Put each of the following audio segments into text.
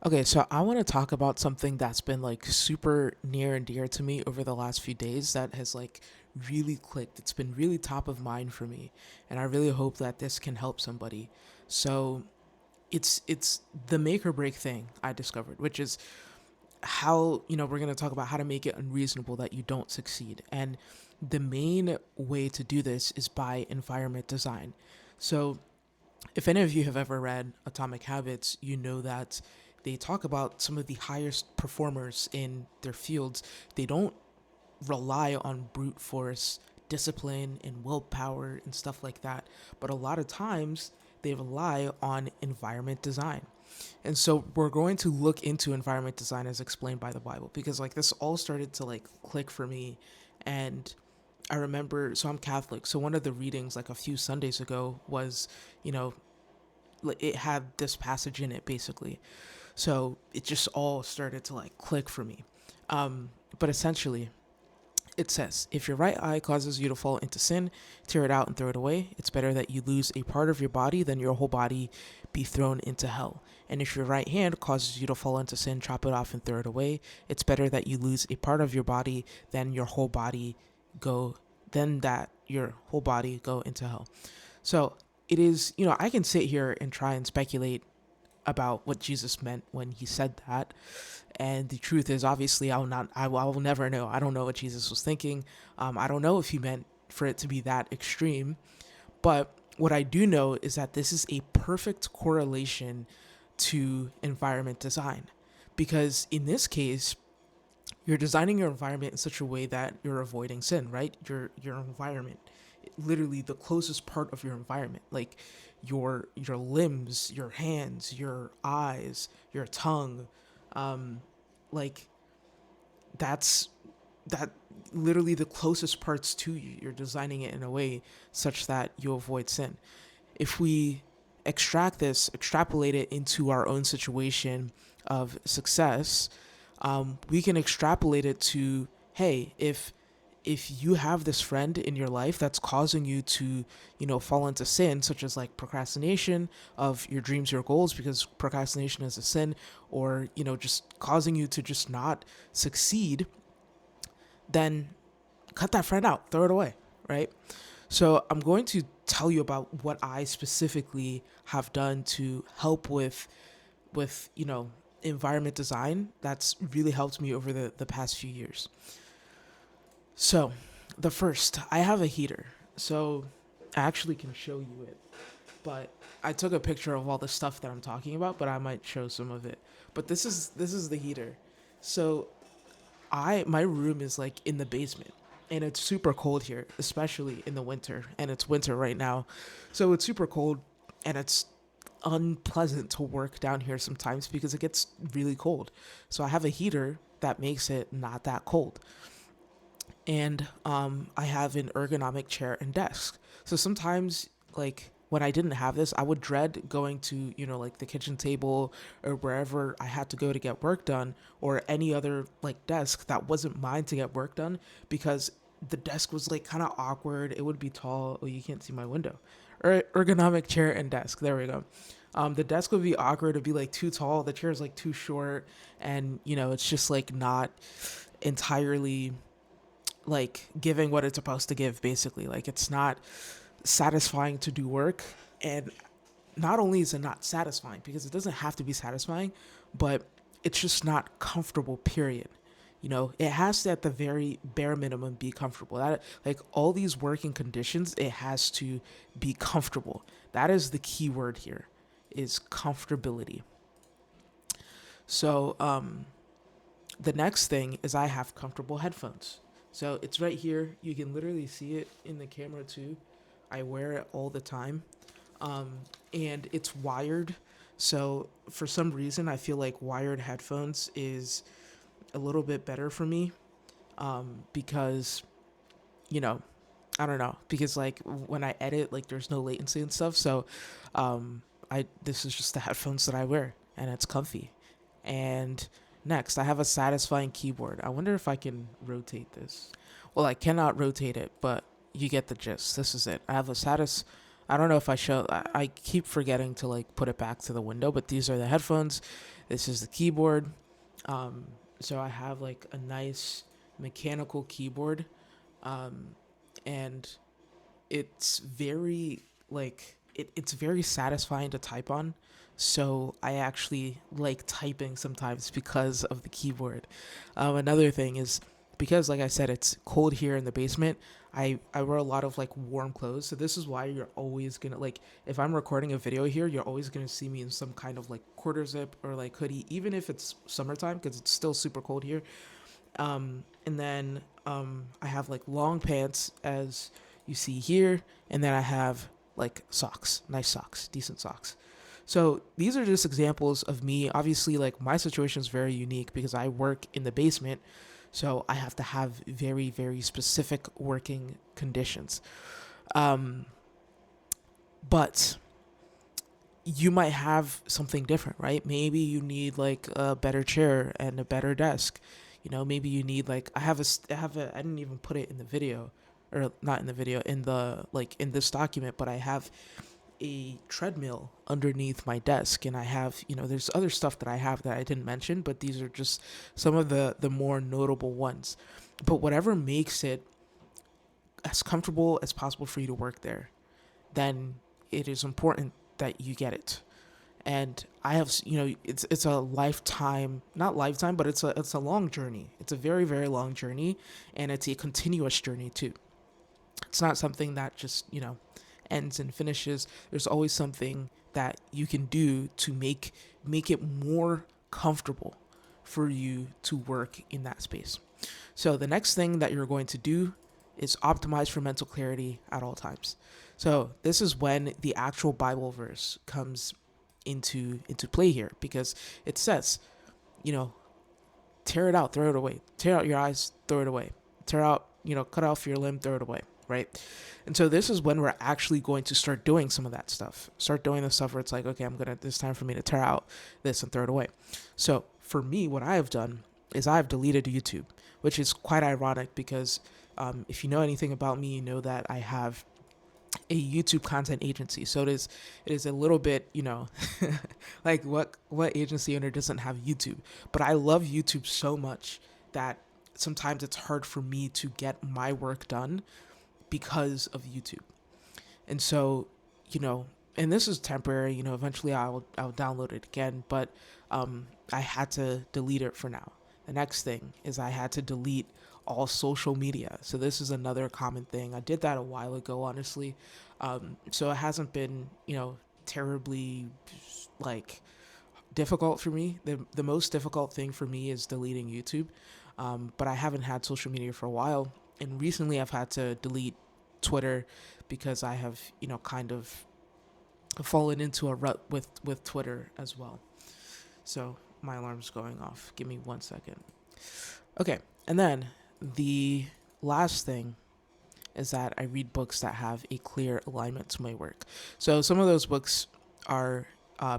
Okay, so I want to talk about something that's been like super near and dear to me over the last few days that has like really clicked. It's been really top of mind for me, and I really hope that this can help somebody. So, it's the make or break thing I discovered, which is how, we're going to talk about how to make it unreasonable that you don't succeed. And the main way to do this is by environment design. So, if any of you have ever read Atomic Habits, you know that they talk about some of the highest performers in their fields. They don't rely on brute force, discipline, and willpower and stuff like that. But a lot of times they rely on environment design. And so we're going to look into environment design as explained by the Bible because like this all started to like click for me. And I remember, so I'm Catholic, so one of the readings like a few Sundays ago was, you know, it had this passage in it basically. So it just all started to like click for me. But essentially, it says, if your right eye causes you to fall into sin, tear it out and throw it away. It's better that you lose a part of your body than your whole body be thrown into hell. And if your right hand causes you to fall into sin, chop it off and throw it away. It's better that you lose a part of your body than your whole body go than that your whole body go into hell. So it is, I can sit here and try and speculate about what Jesus meant when he said that. And the truth is, obviously, I will never know. I don't know what Jesus was thinking. I don't know if he meant for it to be that extreme. But what I do know is that this is a perfect correlation to environment design. Because in this case, you're designing your environment in such a way that you're avoiding sin, right? Your environment, literally the closest part of your environment, like your limbs, your hands, your eyes, your tongue, like that's that literally the closest parts to you. You're designing it in a way such that you avoid sin. If we extrapolate it into our own situation of success, we can extrapolate it to, hey, if you have this friend in your life that's causing you to, fall into sin, such as like procrastination of your dreams, your goals, because procrastination is a sin, or, just causing you to just not succeed, then cut that friend out, throw it away, right? So I'm going to tell you about what I specifically have done to help with environment design that's really helped me over the past few years. So, the first, I have a heater. So, I actually can show you it. But I took a picture of all the stuff that I'm talking about, but I might show some of it. But this is the heater. So, I my room is like in the basement and it's super cold here, especially in the winter, and it's winter right now. So, it's super cold and it's unpleasant to work down here sometimes because it gets really cold. So, I have a heater that makes it not that cold, and I have an ergonomic chair and desk. So sometimes, like when I didn't have this, I would dread going to like the kitchen table or wherever I had to go to get work done, or any other like desk that wasn't mine to get work done, because the desk was like kind of awkward. It would be tall. Oh, you can't see my window. Ergonomic chair and desk. There we go. The desk would be awkward. It'd be like too tall. The chair is like too short, and it's just like not entirely like giving what it's supposed to give, basically. Like it's not satisfying to do work. And not only is it not satisfying, because it doesn't have to be satisfying, but it's just not comfortable, period. It has to, at the very bare minimum, be comfortable. That, like, all these working conditions, it has to be comfortable. That is the key word here, is comfortability. So the next thing is I have comfortable headphones. So it's right here. You can literally see it in the camera too. I wear it all the time. And it's wired. So for some reason, I feel like wired headphones is a little bit better for me, because, you know, I don't know, because like when I edit, like there's no latency and stuff. So I this is just the headphones that I wear, and it's comfy. And next, I have a satisfying keyboard. I wonder if I can rotate this. Well, I cannot rotate it, but you get the gist. This is it. I have I don't know if I show. I keep forgetting to like put it back to the window, but these are the headphones. This is the keyboard. Um, so I have like a nice mechanical keyboard, um, and it's very it's very satisfying to type on. So I actually like typing sometimes because of the keyboard. Another thing is because, like I said, it's cold here in the basement. I wear a lot of like warm clothes, so this is why you're always gonna like if I'm recording a video here, you're always gonna see me in some kind of like quarter zip or like hoodie, even if it's summertime because it's still super cold here. And then I have like long pants as you see here, and then I have like socks, nice socks, decent socks. So these are just examples of me. Obviously, like my situation is very unique because I work in the basement, so I have to have very, very specific working conditions. Um, but you might have something different, right? Maybe you need like a better chair and a better desk. You know, maybe you need like I have a I didn't even put it in the video or not in the video in the like in this document, but I have a treadmill underneath my desk and I have, there's other stuff that I have that I didn't mention, but these are just some of the more notable ones. But whatever makes it as comfortable as possible for you to work there, then it is important that you get it. And I have, it's a lifetime, not lifetime, but it's a long journey. It's a very, very long journey, and it's a continuous journey too. It's not something that just, ends and finishes. There's always something that you can do to make it more comfortable for you to work in that space. So the next thing that you're going to do is optimize for mental clarity at all times. So this is when the actual Bible verse comes into play here, because it says, you know, tear it out, throw it away. Tear out your eyes, throw it away. Tear out, cut off your limb, throw it away, right? And so this is when we're actually going to start doing some of that stuff. Start doing the stuff where it's like, okay, it's time for me to tear out this and throw it away. So for me, what I have done is I have deleted YouTube, which is quite ironic because if you know anything about me, you know that I have a YouTube content agency. So it is a little bit, like what agency owner doesn't have YouTube? But I love YouTube so much that sometimes it's hard for me to get my work done because of YouTube. And so, you know, and this is temporary, eventually I'll download it again, but I had to delete it for now. The next thing is I had to delete all social media. So this is another common thing. I did that a while ago, honestly. So it hasn't been, terribly like difficult for me. The most difficult thing for me is deleting YouTube. But I haven't had social media for a while, and recently I've had to delete Twitter because I have, kind of fallen into a rut with Twitter as well. So my alarm's going off. Give me 1 second. Okay, and then the last thing is that I read books that have a clear alignment to my work. So some of those books are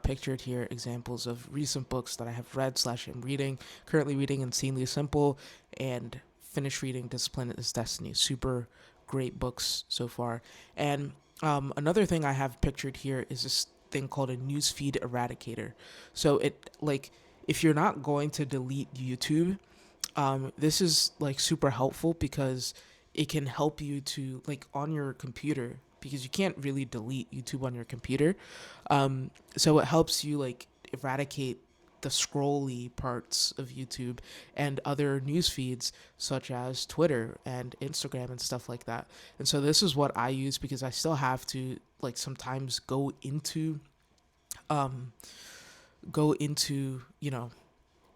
pictured here, examples of recent books that I have read slash am reading. Currently reading Insanely Simple and finished reading Discipline is Destiny. Super great books so far. And another thing I have pictured here is this thing called a newsfeed eradicator. So it like if you're not going to delete YouTube, this is like super helpful because it can help you to like on your computer, because you can't really delete YouTube on your computer. So it helps you like eradicate the scrolly parts of YouTube and other news feeds such as Twitter and Instagram and stuff like that. And so this is what I use because I still have to like sometimes um go into,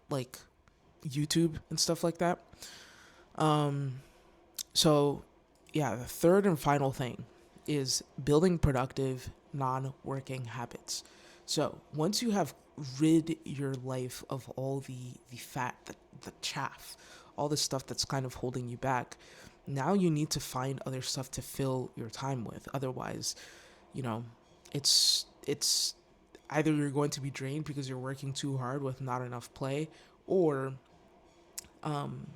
like YouTube and stuff like that. Um so yeah, the third and final thing is building productive non-working habits. So once you have rid your life of all the fat, the chaff, all the stuff that's kind of holding you back, now you need to find other stuff to fill your time with. Otherwise, you know, it's either you're going to be drained because you're working too hard with not enough play, or um,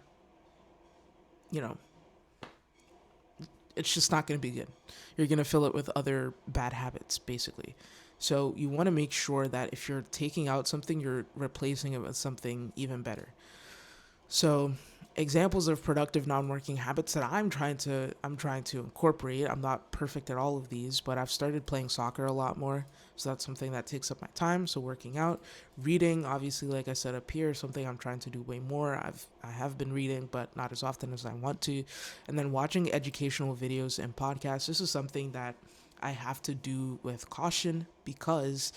you know, it's just not going to be good. You're going to fill it with other bad habits, basically. So you want to make sure that if you're taking out something, you're replacing it with something even better. So examples of productive non-working habits that I'm trying to incorporate. I'm not perfect at all of these, but I've started playing soccer a lot more. So that's something that takes up my time. So working out, reading, obviously, like I said up here, something I'm trying to do way more. I have been reading, but not as often as I want to. And then watching educational videos and podcasts. This is something that I have to do with caution because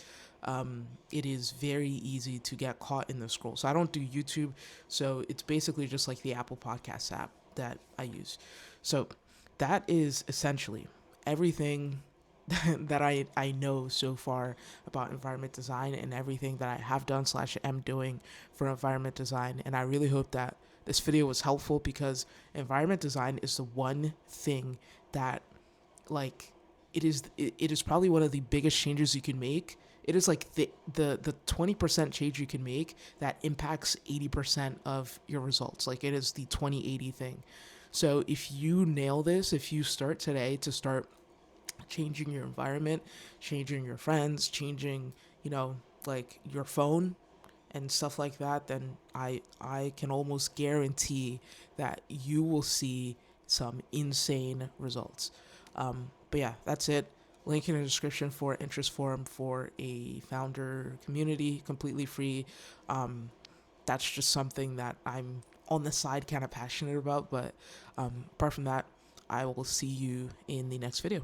it is very easy to get caught in the scroll. So I don't do YouTube. So it's basically just like the Apple Podcasts app that I use. So that is essentially everything that I know so far about environment design and everything that I have done slash am doing for environment design. And I really hope that this video was helpful because environment design is the one thing that like it is probably one of the biggest changes you can make. It is like the 20% change you can make that impacts 80% of your results. Like it is the 20/80 thing. So if you nail this, if you start today to start changing your environment, changing your friends, changing, like your phone and stuff like that, then I can almost guarantee that you will see some insane results. But yeah, that's it. Link in the description for interest forum for a founder community, completely free. That's just something that I'm on the side kind of passionate about. But apart from that, I will see you in the next video.